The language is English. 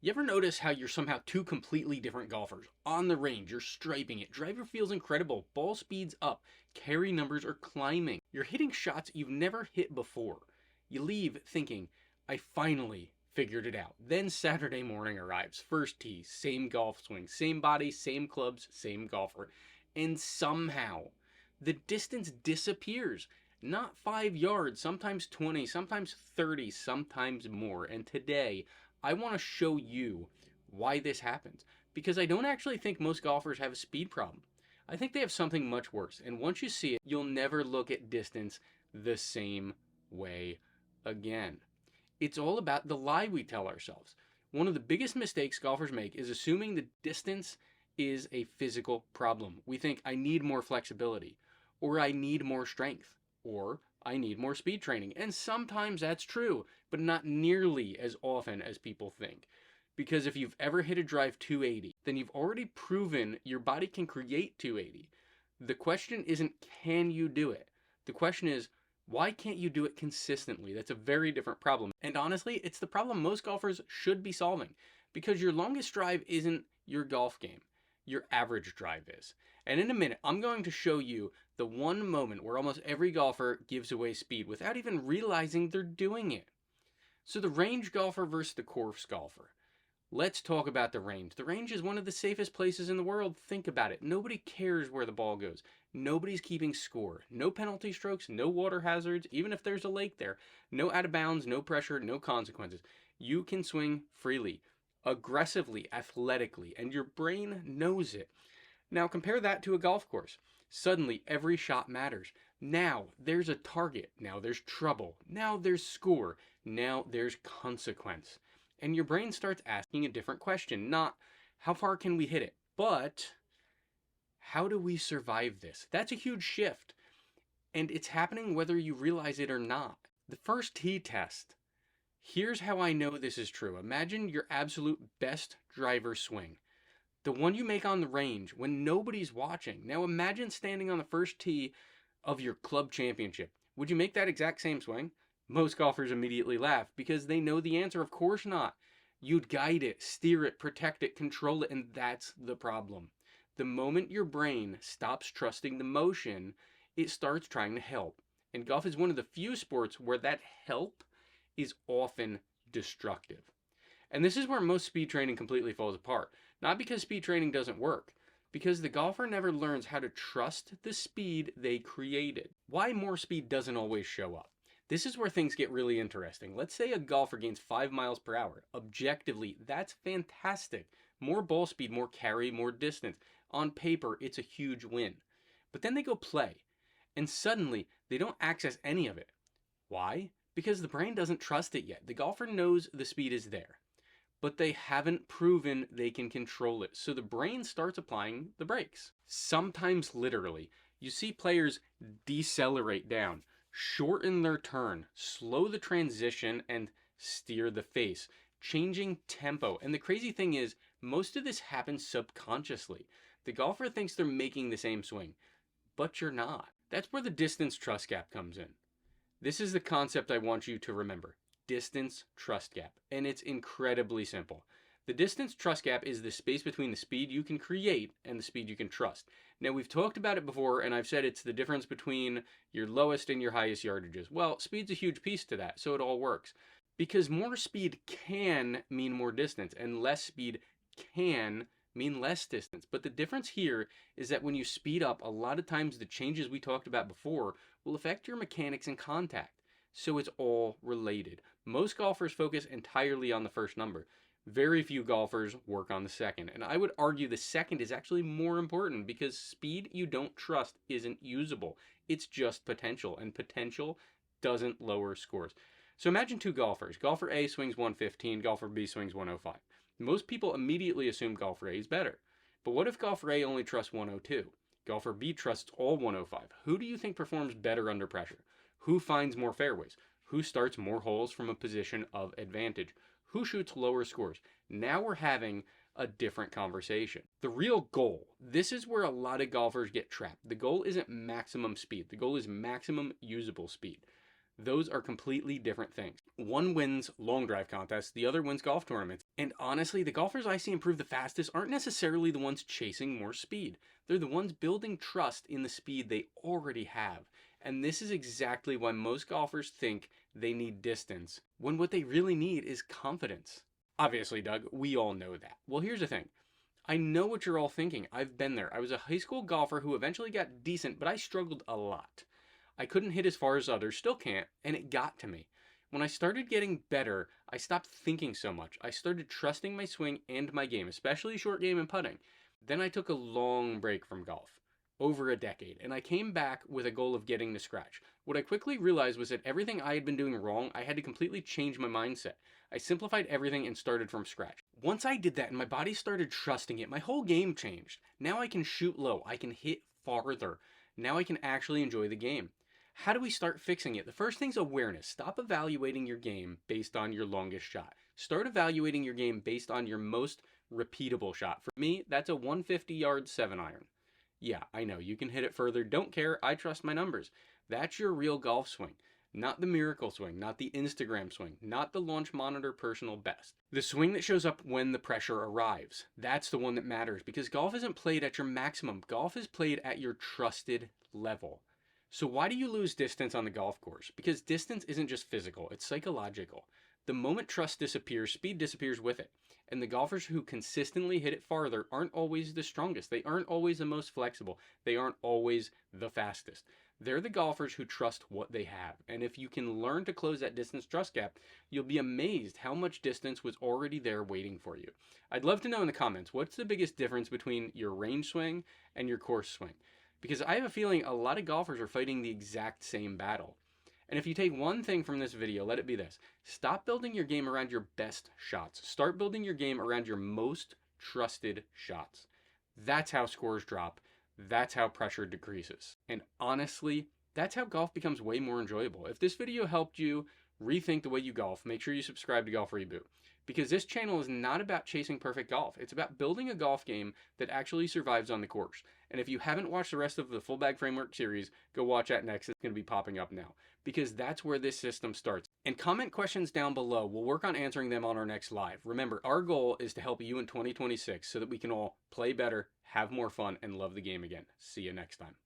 You ever notice how you're somehow two completely different golfers? On the range, you're striping it. Driver feels incredible. Ball speed's up. Carry numbers are climbing. You're hitting shots you've never hit before. You leave thinking, I finally figured it out. Then Saturday morning arrives. First tee, same golf swing, same body, same clubs, same golfer. And somehow, the distance disappears. Not 5 yards, sometimes 20, sometimes 30, sometimes more. And today, I want to show you why this happens, because I don't actually think most golfers have a speed problem. I think they have something much worse, and once you see it, you'll never look at distance the same way again. It's all about the lie we tell ourselves. One of the biggest mistakes golfers make is assuming that distance is a physical problem. We think, I need more flexibility, or I need more strength, or I need more speed training. And sometimes that's true, but not nearly as often as people think. Because if you've ever hit a drive 280, then you've already proven your body can create 280. The question isn't, can you do it? The question is, why can't you do it consistently? That's a very different problem. And honestly, it's the problem most golfers should be solving. Because your longest drive isn't your golf game. Your average drive is. And in a minute, I'm going to show you the one moment where almost every golfer gives away speed without even realizing they're doing it. So the range golfer versus the course golfer. Let's talk about the range. The range is one of the safest places in the world. Think about it. Nobody cares where the ball goes. Nobody's keeping score. No penalty strokes, no water hazards, even if there's a lake there. No out of bounds, no pressure, no consequences. You can swing freely, aggressively, athletically, and your brain knows it. Now compare that to a golf course. Suddenly every shot matters. Now there's a target. Now there's trouble. Now there's score. Now there's consequence. And your brain starts asking a different question. Not how far can we hit it, but how do we survive this? That's a huge shift. And it's happening whether you realize it or not. The first tee test. Here's how I know this is true. Imagine your absolute best driver swing. The one you make on the range when nobody's watching. Now imagine standing on the first tee of your club championship. Would you make that exact same swing? Most golfers immediately laugh because they know the answer. Of course not. You'd guide it, steer it, protect it, control it, and that's the problem. The moment your brain stops trusting the motion, it starts trying to help. And golf is one of the few sports where that help is often destructive. And this is where most speed training completely falls apart. Not because speed training doesn't work, because the golfer never learns how to trust the speed they created. Why more speed doesn't always show up. This is where things get really interesting. Let's say a golfer gains 5 miles per hour. Objectively, that's fantastic. More ball speed, more carry, more distance. On paper, it's a huge win. But then they go play, and suddenly they don't access any of it. Why? Because the brain doesn't trust it yet. The golfer knows the speed is there, but they haven't proven they can control it. So the brain starts applying the brakes. Sometimes literally, you see players decelerate down, shorten their turn, slow the transition, and steer the face, changing tempo. And the crazy thing is, most of this happens subconsciously. The golfer thinks they're making the same swing, but you're not. That's where the distance trust gap comes in. This is the concept I want you to remember. Distance trust gap. And it's incredibly simple. The distance trust gap is the space between the speed you can create and the speed you can trust. Now, we've talked about it before, and I've said it's the difference between your lowest and your highest yardages. Well, speed's a huge piece to that, so it all works. Because more speed can mean more distance, and less speed can mean less distance. But the difference here is that when you speed up, a lot of times the changes we talked about before will affect your mechanics and contact. So it's all related. Most golfers focus entirely on the first number. Very few golfers work on the second. And I would argue the second is actually more important because speed you don't trust isn't usable. It's just potential, and potential doesn't lower scores. So imagine two golfers. Golfer A swings 115, golfer B swings 105. Most people immediately assume golfer A is better. But what if golfer A only trusts 102? Golfer B trusts all 105. Who do you think performs better under pressure? Who finds more fairways? Who starts more holes from a position of advantage? Who shoots lower scores? Now we're having a different conversation. The real goal, this is where a lot of golfers get trapped. The goal isn't maximum speed. The goal is maximum usable speed. Those are completely different things. One wins long drive contests, the other wins golf tournaments. And honestly, the golfers I see improve the fastest aren't necessarily the ones chasing more speed. They're the ones building trust in the speed they already have. And this is exactly why most golfers think they need distance, when what they really need is confidence. Obviously, Doug, we all know that. Well, here's the thing. I know what you're all thinking. I've been there. I was a high school golfer who eventually got decent, but I struggled a lot. I couldn't hit as far as others, still can't, and it got to me. When I started getting better, I stopped thinking so much. I started trusting my swing and my game, especially short game and putting. Then I took a long break from golf, over a decade, and I came back with a goal of getting to scratch. What I quickly realized was that everything I had been doing wrong, I had to completely change my mindset. I simplified everything and started from scratch. Once I did that and my body started trusting it, my whole game changed. Now I can shoot low, I can hit farther. Now I can actually enjoy the game. How do we start fixing it? The first thing's awareness. Stop evaluating your game based on your longest shot. Start evaluating your game based on your most repeatable shot. For me, that's a 150-yard 7-iron. Yeah, I know, you can hit it further. Don't care, I trust my numbers. That's your real golf swing. Not the miracle swing, not the Instagram swing, not the launch monitor personal best. The swing that shows up when the pressure arrives. That's the one that matters, because golf isn't played at your maximum. Golf is played at your trusted level. So why do you lose distance on the golf course? Because distance isn't just physical, it's psychological. The moment trust disappears, speed disappears with it. And the golfers who consistently hit it farther aren't always the strongest. They aren't always the most flexible. They aren't always the fastest. They're the golfers who trust what they have. And if you can learn to close that distance trust gap, you'll be amazed how much distance was already there waiting for you. I'd love to know in the comments, what's the biggest difference between your range swing and your course swing? Because I have a feeling a lot of golfers are fighting the exact same battle. And if you take one thing from this video, let it be this. Stop building your game around your best shots. Start building your game around your most trusted shots. That's how scores drop. That's how pressure decreases. And honestly, that's how golf becomes way more enjoyable. If this video helped you rethink the way you golf, make sure you subscribe to Golf Reboot. Because this channel is not about chasing perfect golf. It's about building a golf game that actually survives on the course. And if you haven't watched the rest of the Full Bag Framework series, go watch that next. It's going to be popping up now. Because that's where this system starts. And comment questions down below. We'll work on answering them on our next live. Remember, our goal is to help you in 2026 so that we can all play better, have more fun, and love the game again. See you next time.